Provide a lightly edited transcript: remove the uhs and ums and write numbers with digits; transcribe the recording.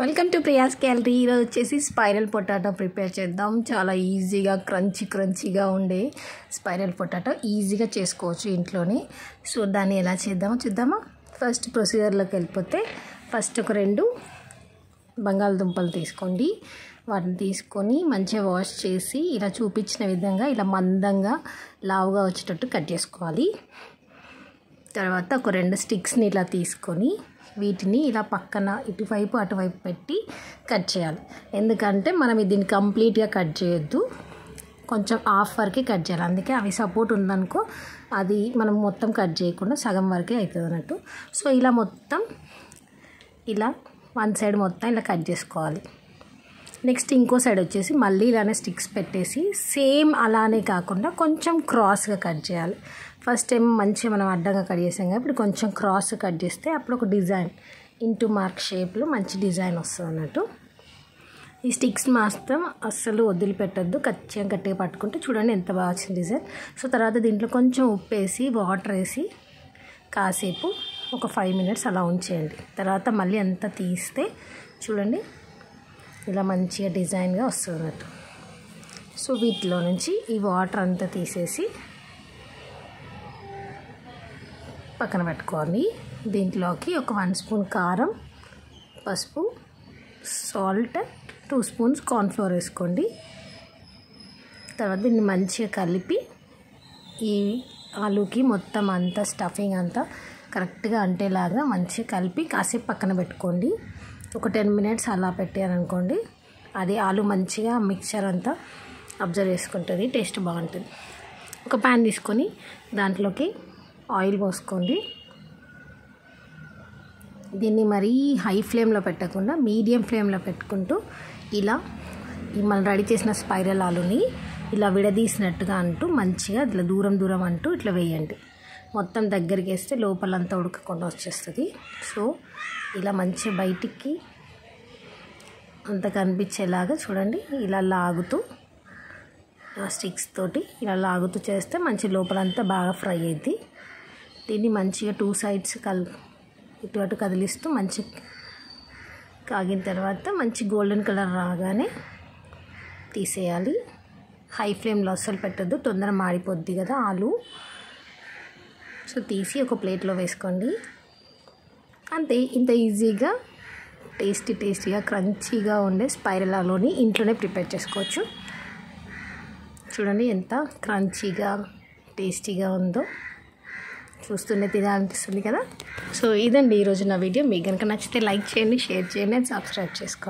Welcome to Priya's gallery. ఈరోజు వచ్చేసి spiral potato prepare చేద్దాం. చాలా ఈజీగా క్రంచీగా ఉండే స్పైరల్ పొటాటో ఈజీగా చేసుకోవచ్చు ఇంట్లోనే. సో దాన్ని ఎలా చేద్దామో చూద్దామా. ఫస్ట్ ప్రొసీజర్లోకి వెళ్ళిపోతే ఫస్ట్ ఒక 2 బంగాళదుంపలు తీసుకోండి. వాటిని తీసుకొని మంచిగా వాష్ చేసి ఇలా చూపించిన విధంగా ఇలా మందంగా లావుగా వచ్చేటట్టు కట్ చేసుకోవాలి. తర్వాత ఒక 2 స్టిక్స్ని ఇలా తీసుకొని వీటిని ఇలా పక్కన ఇటువైపు అటువైపు పెట్టి కట్ చేయాలి. ఎందుకంటే మనం దీన్ని కంప్లీట్గా కట్ చేయొద్దు, కొంచెం హాఫ్ వరకే కట్ చేయాలి. అందుకే అవి సపోర్ట్ ఉందనుకో అది మనం మొత్తం కట్ చేయకుండా సగం వరకే అవుతుంది అన్నట్టు. సో ఇలా మొత్తం ఇలా వన్ సైడ్ మొత్తం ఇలా కట్ చేసుకోవాలి. నెక్స్ట్ ఇంకో సైడ్ వచ్చేసి మళ్ళీ ఇలానే స్టిక్స్ పెట్టేసి సేమ్ అలానే కాకుండా కొంచెం క్రాస్గా కట్ చేయాలి. ఫస్ట్ టైం మంచిగా మనం అడ్డంగా కట్ చేసాం కదా, ఇప్పుడు కొంచెం క్రాస్ కట్ చేస్తే అప్పుడు ఒక డిజైన్ ఇంటూ మార్క్ షేప్లో మంచి డిజైన్ వస్తుంది అన్నట్టు. ఈ స్టిక్స్ మాత్రం అస్సలు వదిలిపెట్టద్దు, ఖచ్చితంగా గట్టిగా పట్టుకుంటే చూడండి ఎంత బాగా వచ్చింది డిజైన్. సో తర్వాత దీంట్లో కొంచెం ఉప్పు వేసి వాటర్ వేసి కాసేపు ఒక 5 minutes అలా ఉంచేయండి. తర్వాత మళ్ళీ అంతా తీస్తే చూడండి ఇలా మంచిగా డిజైన్గా వస్తుంది అన్నట్టు. సో వీటిలో నుంచి ఈ వాటర్ అంతా తీసేసి పక్కన పెట్టుకోవాలి. దీంట్లోకి ఒక 1 స్పూన్ కారం, పసుపు, సాల్ట్, 2 స్పూన్స్ కార్న్ఫ్లోర్ వేసుకోండి. తర్వాత దీన్ని మంచిగా కలిపి ఈ ఆలూకి మొత్తం అంతా స్టఫింగ్ అంతా కరెక్ట్గా అంటేలాగా మంచిగా కలిపి కాసేపు పక్కన పెట్టుకోండి. ఒక 10 minutes అలా పెట్టారనుకోండి, అది ఆలు మంచిగా మిక్చర్ అంతా అబ్జర్వ్ చేసుకుంటుంది, టేస్ట్ బాగుంటుంది. ఒక ప్యాన్ తీసుకొని దాంట్లోకి ఆయిల్ పోసుకోండి. దీన్ని మరీ హై ఫ్లేమ్లో పెట్టకుండా మీడియం ఫ్లేమ్లో పెట్టుకుంటూ ఇలా మనం రెడీ చేసిన స్పైరల్ ఆలుని ఇలా విడదీసినట్టుగా అంటూ మంచిగా ఇట్లా దూరం అంటూ ఇట్లా వేయండి. మొత్తం దగ్గరికి వేస్తే లోపలంతా ఉడకకుండా వచ్చేస్తుంది. సో ఇలా మంచిగా బయటికి అంత కనిపించేలాగా చూడండి ఇలా లాగుతూ స్టిక్స్ తోటి ఇలా లాగుతూ చేస్తే మంచి లోపలంతా బాగా ఫ్రై అయ్యింది. దీన్ని మంచిగా 2 sides ఇటు అటు కదిలిస్తూ మంచి కాగిన తర్వాత మంచి గోల్డెన్ కలర్ రాగానే తీసేయాలి. హై ఫ్లేమ్లో అస్సలు పెట్టద్దు, తొందర మాడిపోద్ది కదా ఆలు. సో తీసి ఒక ప్లేట్లో వేసుకోండి. అంతే, ఇంత ఈజీగా టేస్టీగా క్రంచీగా ఉండే స్పైరల్ ఆలూని ఇంట్లోనే ప్రిపేర్ చేసుకోవచ్చు. చూడండి ఎంత క్రంచీగా టేస్టీగా ఉందో, చూస్తూనే తినాలనిపిస్తుంది కదా. సో ఇదండి ఈరోజు నా వీడియో. మీకు కనుక నచ్చితే లైక్ చేయండి, షేర్ చేయండి, సబ్స్క్రైబ్ చేసుకోండి.